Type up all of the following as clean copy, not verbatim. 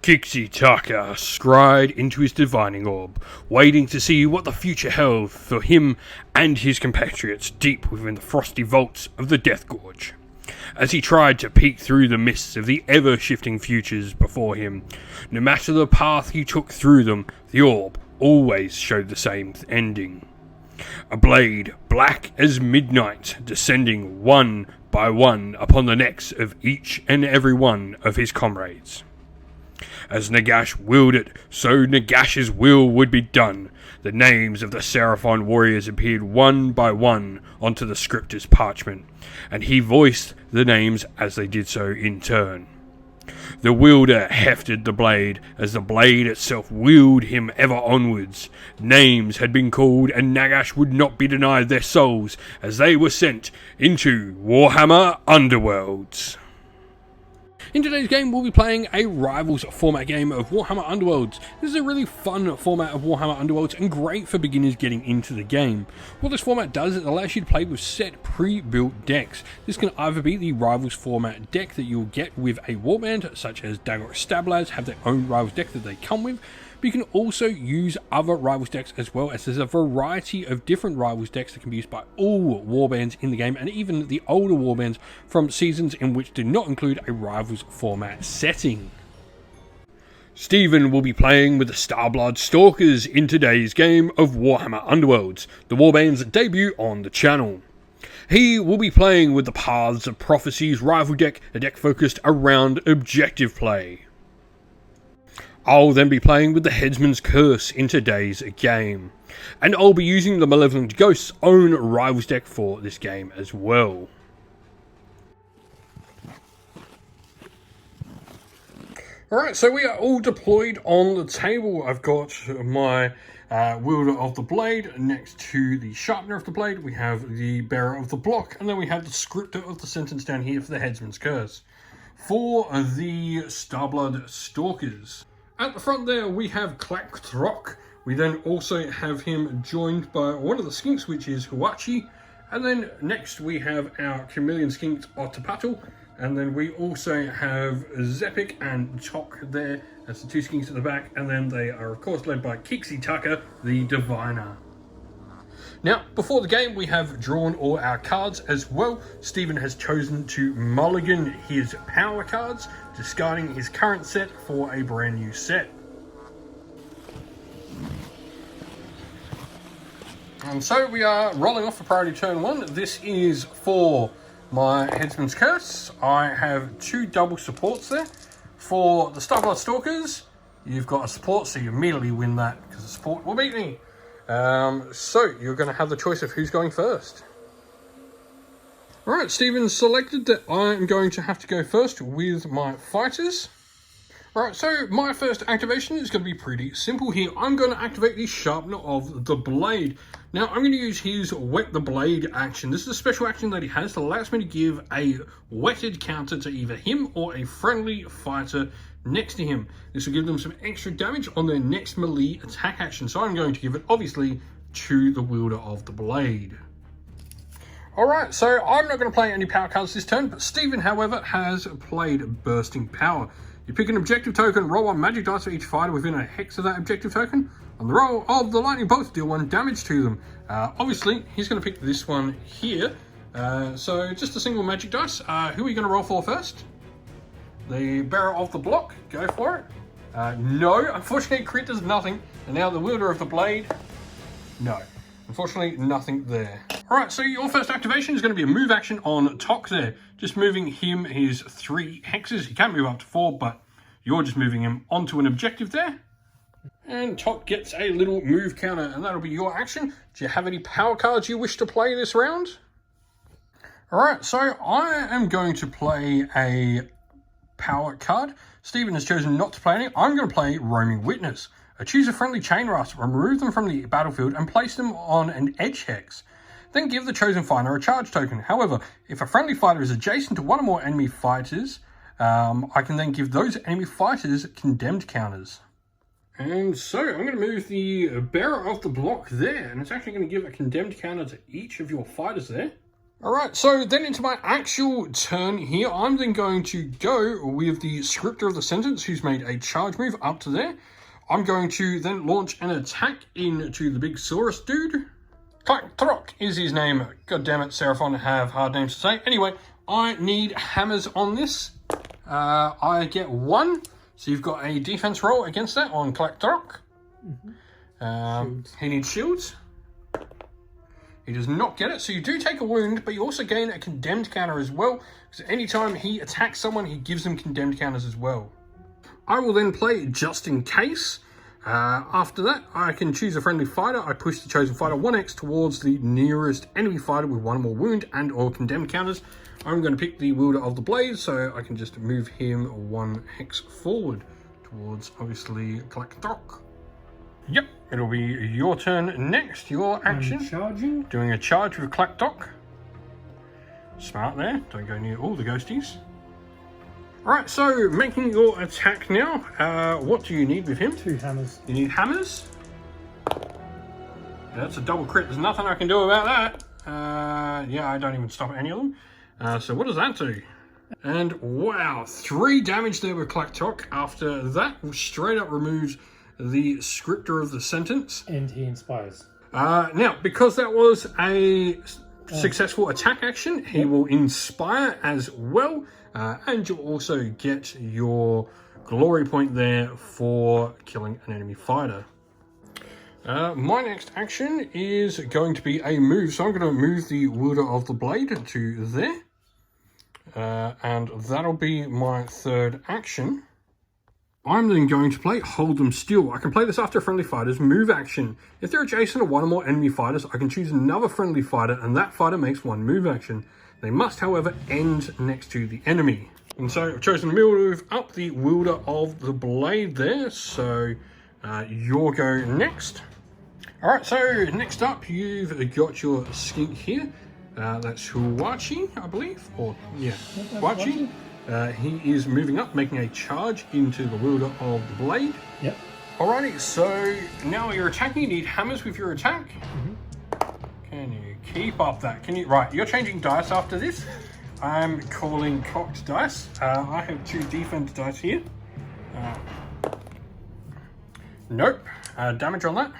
Kixie Tucker scried into his divining orb, waiting to see what the future held for him and his compatriots deep within the frosty vaults of the Death Gorge. As he tried to peek through the mists of the ever-shifting futures before him, no matter the path he took through them, the orb always showed the same ending. A blade black as midnight, descending one by one upon the necks of each and every one of his comrades. As Nagash willed it, so Nagash's will would be done. The names of the Seraphon warriors appeared one by one onto the scriptor's parchment, and he voiced the names as they did so in turn. The wielder hefted the blade, as the blade itself wheeled him ever onwards. Names had been called, and Nagash would not be denied their souls, as they were sent into Warhammer Underworlds. In today's game, we'll be playing a Rivals format game of Warhammer Underworlds. This is a really fun format of Warhammer Underworlds and great for beginners getting into the game. What this format does is it allows you to play with set pre-built decks. This can either be the Rivals format deck that you'll get with a warband, such as Dagger or Starblood have their own Rivals deck that they come with, but you can also use other Rivals decks as well, as there's a variety of different Rivals decks that can be used by all warbands in the game, and even the older warbands from seasons in which did not include a Rivals format setting. Stephen will be playing with the Starblood Stalkers in today's game of Warhammer Underworlds, the warband's debut on the channel. He will be playing with the Paths of Prophecy's rival deck, a deck focused around objective play. I'll then be playing with the Headsman's Curse in today's game, and I'll be using the Malevolent Ghost's own Rivals deck for this game as well. Alright, so we are all deployed on the table. I've got my wielder of the blade next to the sharpener of the blade. We have the bearer of the block, and then we have the scriptor of the sentence down here for the Headsman's Curse. For the Starblood Stalkers, at the front there we have Clackthrock. We then also have him joined by one of the skinks, which is Huachi. And then next we have our chameleon skink Otapatal. And then we also have Zepik and Tok there. That's the two skinks at the back. And then they are of course led by Kixie Tucker, the diviner. Now, before the game, we have drawn all our cards as well. Stephen has chosen to mulligan his power cards, discarding his current set for a brand new set. And so we are rolling off for priority turn one. This is for my Headsman's Curse. I have two double supports there. For the Starblood Stalkers, you've got a support, so you immediately win that because the support will beat me. So you're going to have the choice of who's going first. Alright, Stephen's selected that I'm going to have to go first with my fighters. Alright, so my first activation is going to be pretty simple here. I'm going to activate the Sharpener of the Blade. Now, I'm going to use his Wet the Blade action. This is a special action that he has that allows me to give a wetted counter to either him or a friendly fighter next to him. This will give them some extra damage on their next melee attack action. So I'm going to give it, obviously, to the wielder of the blade. Alright, so I'm not going to play any power cards this turn, but Stephen, however, has played Bursting Power. You pick an objective token, roll one magic dice for each fighter within a hex of that objective token. On the roll of the lightning bolt, deal one damage to them. Obviously, he's going to pick this one here. So just a single magic dice. Who are you going to roll for first? The bearer of the block, go for it. No, unfortunately, crit does nothing. And now the wielder of the blade, no. Unfortunately, nothing there. Alright, so your first activation is going to be a move action on Tok there. Just moving him his 3 hexes. He can't move up to 4, but you're just moving him onto an objective there. And Tok gets a little move counter, and that'll be your action. Do you have any power cards you wish to play this round? Alright, so I am going to play a power card. Stephen has chosen not to play any. I'm going to play Roaming Witness. Choose a friendly chain rasp, remove them from the battlefield and place them on an edge hex. Then give the chosen fighter a charge token. However, if a friendly fighter is adjacent to one or more enemy fighters, I can then give those enemy fighters condemned counters. And so I'm going to move the bearer of the block there, and it's actually going to give a condemned counter to each of your fighters there. Alright, so then into my actual turn here, I'm then going to go with the scripter of the sentence, who's made a charge move up to there. I'm going to then launch an attack into the big Saurus dude. Klak is his name. God damn it, Seraphon have hard names to say. Anyway, I need hammers on this. I get 1, so you've got a defense roll against that on Klak. He needs shields. He does not get it, so you do take a wound, but you also gain a condemned counter as well, because anytime he attacks someone, he gives them condemned counters as well. I will then play just in case. After that, I can choose a friendly fighter. I push the chosen fighter 1x towards the nearest enemy fighter with 1 more wound and or condemned counters. I'm going to pick the wielder of the blade, so I can just move him 1 hex forward towards, obviously, Klak. Yep, it'll be your turn next. Your action. Charging. Doing a charge with Klak. Smart there. Don't go near all the ghosties. Alright, so making your attack now. What do you need with him? 2 hammers. You need hammers? That's a double crit. There's nothing I can do about that. Yeah, I don't even stop any of them. So what does that do? And wow, 3 damage there with Klak. After that, straight up removes the scripter of the sentence. And he inspires. Now, because that was a successful attack action, he will inspire as well. And you'll also get your glory point there for killing an enemy fighter. My next action is going to be a move. So I'm going to move the wielder of the blade to there. And that'll be my 3rd action. I'm then going to play Hold Them Still. I can play this after a friendly fighter's move action. If they're adjacent to 1 or more enemy fighters, I can choose another friendly fighter and that fighter makes 1 move action. They must, however, end next to the enemy. And so I've chosen to move up the wielder of the blade there. So you'll go next. Alright, so next up you've got your skink here. That's Huachi, I believe. Or, yeah, Huachi. He is moving up, making a charge into the wielder of the blade. Yep. Alrighty, so now you're attacking. You need hammers with your attack. Can you keep up that? Can you? Right, you're changing dice after this. I'm calling cocked dice. I have 2 defense dice here. Nope. Damage on that?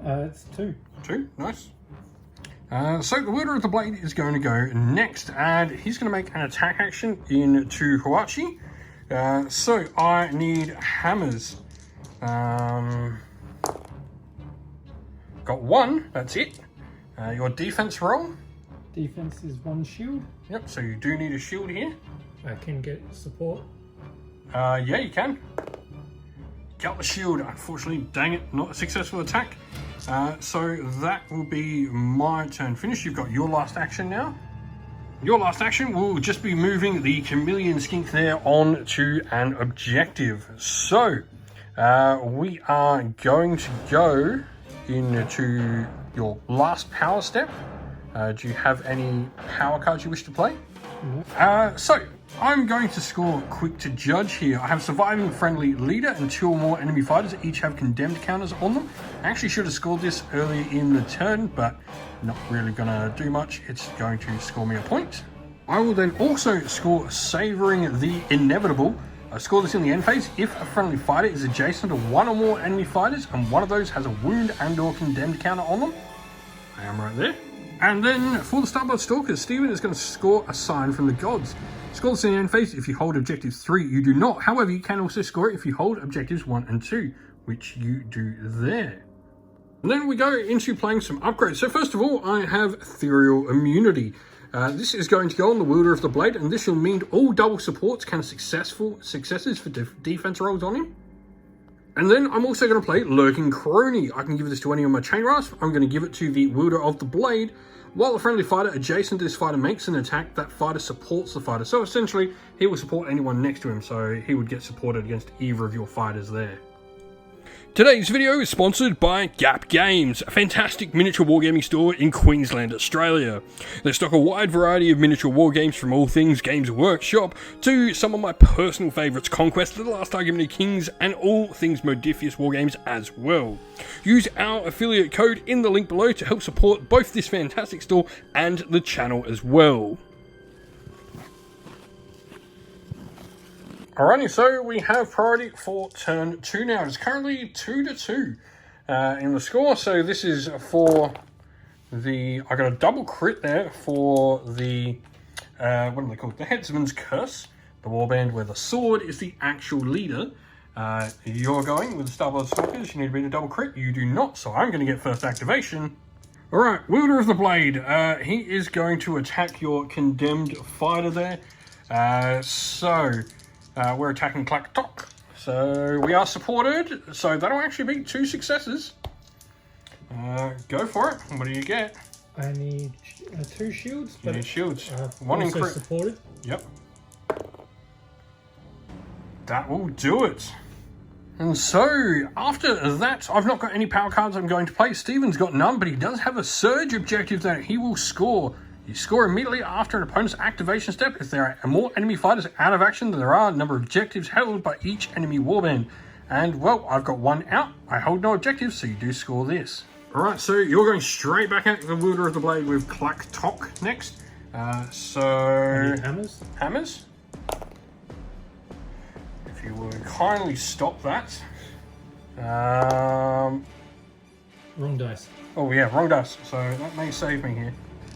It's 2. 2, nice. So the wielder of the blade is going to go next, and he's going to make an attack action into Huachi. So I need hammers. Got 1, that's it. Your defense roll. Defense is 1 shield. Yep, so you do need a shield here. I can get support. Yeah, you can. Got the shield. Unfortunately, dang it, not a successful attack. So that will be my turn finished. You've got your last action now. Your last action will just be moving the chameleon skink there on to an objective. So we are going to go into your last power step. Do you have any power cards you wish to play? So I'm going to score quick to judge here. I have surviving friendly leader and 2 or more enemy fighters that each have condemned counters on them. I actually should have scored this early in the turn, but not really gonna do much. It's going to score me a point. I will then also score savoring the inevitable. I score this in the end phase if a friendly fighter is adjacent to 1 or more enemy fighters and one of those has a wound and or condemned counter on them. I am right there. And then for the Starblood Stalkers, Steven is going to score a sign from the gods. Score this in the end phase if you hold objectives 3. You do not. However, you can also score it if you hold objectives 1 and 2, which you do there. And then we go into playing some upgrades. So first of all, I have Ethereal Immunity. This is going to go on the wielder of the blade, and this will mean all double supports can successes for defense rolls on him. And then I'm also going to play Lurking Crony. I can give this to any of my chain rasp. I'm going to give it to the wielder of the blade. While the friendly fighter adjacent to this fighter makes an attack, that fighter supports the fighter. So essentially, he will support anyone next to him, so he would get supported against either of your fighters there. Today's video is sponsored by Gap Games, a fantastic miniature wargaming store in Queensland, Australia. They stock a wide variety of miniature wargames from all things Games Workshop to some of my personal favourites, Conquest, The Last Argument of Kings, and all things Modifius wargames as well. Use our affiliate code in the link below to help support both this fantastic store and the channel as well. Alrighty, so we have priority for turn 2 now. It's currently 2-2 in the score. So this is for the... I got a double crit there for the... what are they called? The Headsman's Curse. The warband where the sword is the actual leader. You're going with the Starblood Stalkers. You need to beat a double crit. You do not, so I'm going to get first activation. Alright, Wielder of the Blade. He is going to attack your condemned fighter there. We're attacking Clack-Tock, so we are supported, so that'll actually be 2 successes. Go for it. What do you get? I need 2 shields. You need shields. 1 also in crit. supported. Yep. That will do it. And so, after that, I've not got any power cards I'm going to play. Steven's got none, but he does have a surge objective that he will score. You score immediately after an opponent's activation step if there are more enemy fighters out of action than there are number of objectives held by each enemy warband. And, well, I've got 1 out. I hold no objectives, so you do score this. Alright, so you're going straight back at the Wielder of the Blade with Clack-Tock next. I need hammers. Hammers. If you would kindly stop that. Wrong dice. Oh, yeah, wrong dice. So that may save me here.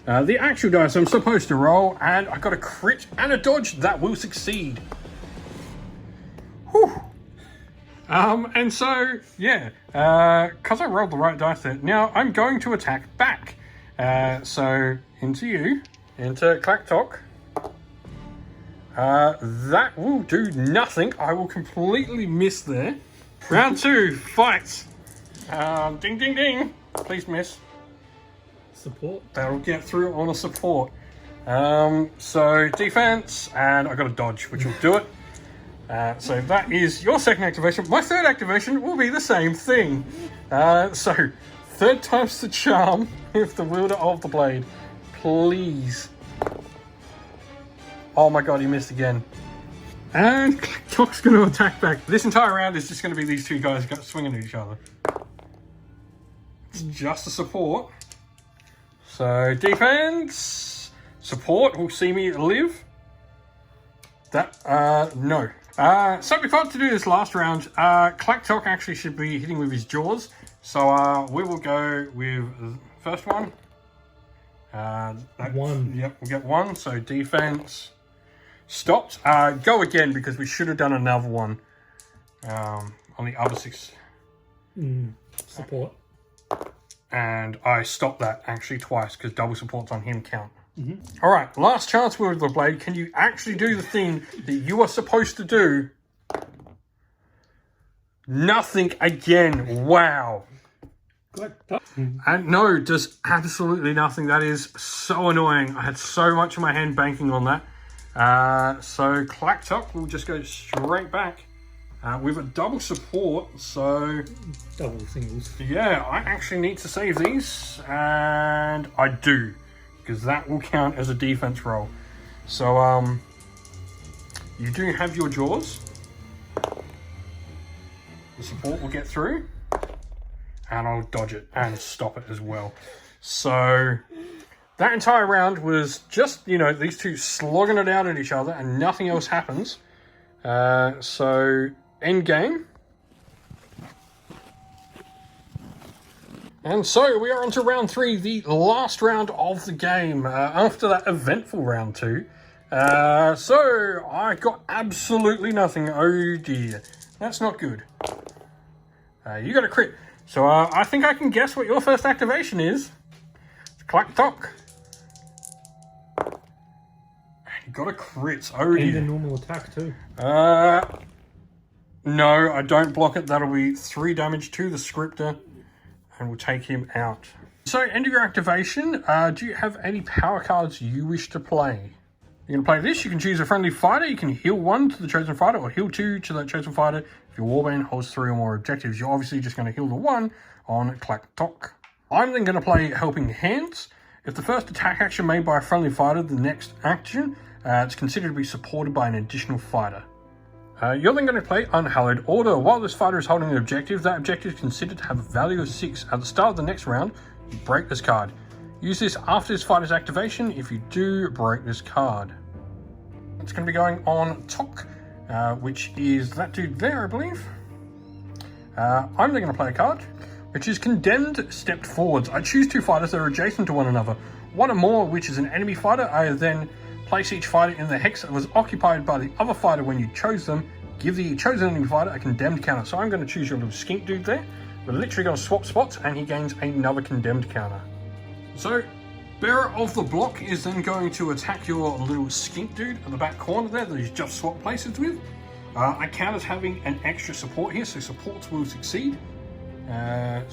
The actual dice I'm supposed to roll, and I got a crit and a dodge that will succeed. Whew. And so, yeah, because I rolled the right dice there, now I'm going to attack back. So, into you, into Clack-Tock. That will do nothing. I will completely miss there. Round 2, fight. Ding, ding, ding. Please miss. Support. That'll get through on a support. So defense, and I got a dodge, which will do it. So that is your second activation. My third activation will be the same thing. So 3rd time's the charm with the Wielder of the Blade. Please. Oh my god, he missed again. And Clack-Tock's going to attack back. This entire round is just going to be these 2 guys swinging at each other. It's just a support. So, defense, support will see me live. That, no. So we thought to do this last round. Clack-Tock actually should be hitting with his jaws. So, we will go with the first one. 1. Yep, we'll get 1. So, defense stopped. Go again because we should have done another one on the other 6. Support. And I stopped that actually twice because double supports on him count. All right, last chance with the blade. Can you actually do the thing that you are supposed to do? Nothing again. Wow. And no, just absolutely nothing. That is so annoying. I had so much of my hand banking on that. So Clack-Tock will just go straight back. With a double support, so... Double singles. Yeah, I actually need to save these, and I do, because that will count as a defense roll. So, you do have your jaws. The support will get through, and I'll dodge it and stop it as well. So, that entire round was just, you know, these 2 slogging it out at each other, and nothing else happens. So... End game. And so we are on to round 3, the last round of the game, after that eventful round 2. So I got absolutely nothing. Oh dear. That's not good. You got a crit. So I think I can guess what your first activation is. It's Clack-Tock. You got a crit. Oh dear. And a normal attack too. No, I don't block it. That'll be 3 damage to the scripter, and we'll take him out. So, end of your activation. Do you have any power cards you wish to play? You're going to play this. You can choose a friendly fighter. You can heal 1 to the chosen fighter or heal 2 to that chosen fighter. If your warband holds 3 or more objectives, you're obviously just going to heal the 1 on Clack-Tok. I'm then going to play Helping Hands. If the first attack action made by a friendly fighter, the next action, it's considered to be supported by an additional fighter. You're then going to play Unhallowed Order. While this fighter is holding an objective, that objective is considered to have a value of 6. At the start of the next round, you break this card. Use this after this fighter's activation if you do break this card. It's going to be going on Tok, which is that dude there, I believe. I'm then going to play a card, which is Condemned Stepped Forwards. I choose 2 fighters that are adjacent to one another. 1 or more, which is an enemy fighter. I then place each fighter in the hex that was occupied by the other fighter when you chose them. Give the chosen enemy fighter a condemned counter. So I'm going to choose your little skink dude there. We're literally going to swap spots, and he gains another condemned counter. So, Bearer of the Block is then going to attack your little skink dude at the back corner there that he's just swapped places with. I count as having an extra support here, so supports will succeed. No,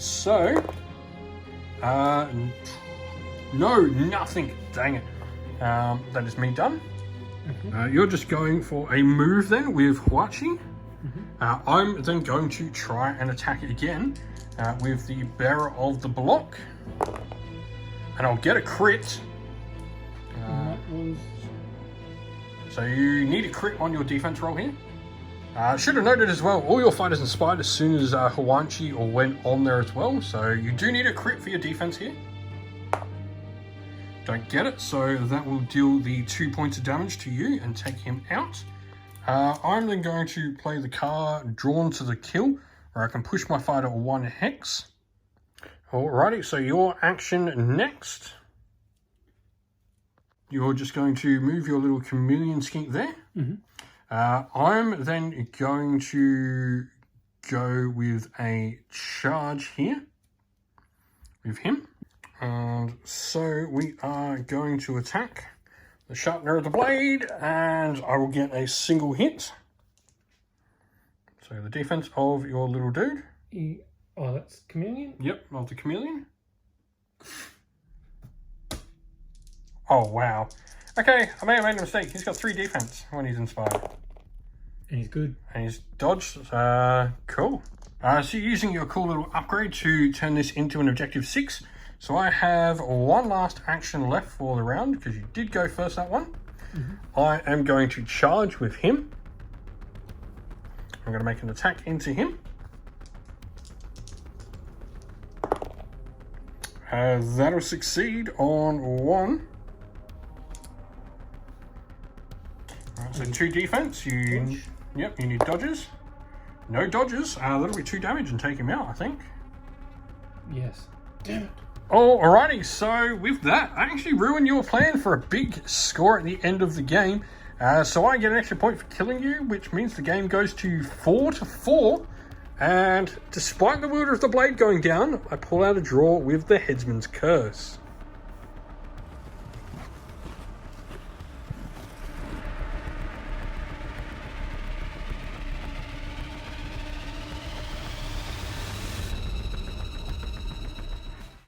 nothing. Dang it. That is me done. You're just going for a move then with Huachi. I'm then going to try and attack it again with the Bearer of the Block. And I'll get a crit. So you need a crit on your defense roll here. Should have noted as well, all your fighters inspired as soon as Huachi or went on there as well. So you do need a crit for your defense here. Don't get it, so that will deal the 2 points of damage to you and take him out. I'm then going to play the card Drawn to the Kill, where I can push my fighter 1 hex. Alrighty, so your action next. You're just going to move your little chameleon skink there. I'm then going to go with a charge here with him. And so we are going to attack the sharpener of the blade, and I will get a single hit. So the defense of your little dude. Oh, that's chameleon? Yep, of the chameleon. Oh, wow. Okay, I may have made a mistake. He's got 3 defense when he's inspired. And he's good. And he's dodged. Cool. So you're using your cool little upgrade to turn this into an objective 6. So I have 1 last action left for the round, because you did go first that one. I am going to charge with him. I'm going to make an attack into him. That'll succeed on 1. Right, so 2 defense. You need dodges. No dodges. That'll be 2 damage and take him out, I think. Yes. Damn it. Oh, alrighty. So with that, I actually ruined your plan for a big score at the end of the game. So I get an extra point for killing you, which means the game goes to 4-4. And despite the Wielder of the Blade going down, I pull out a draw with the Headsman's Curse.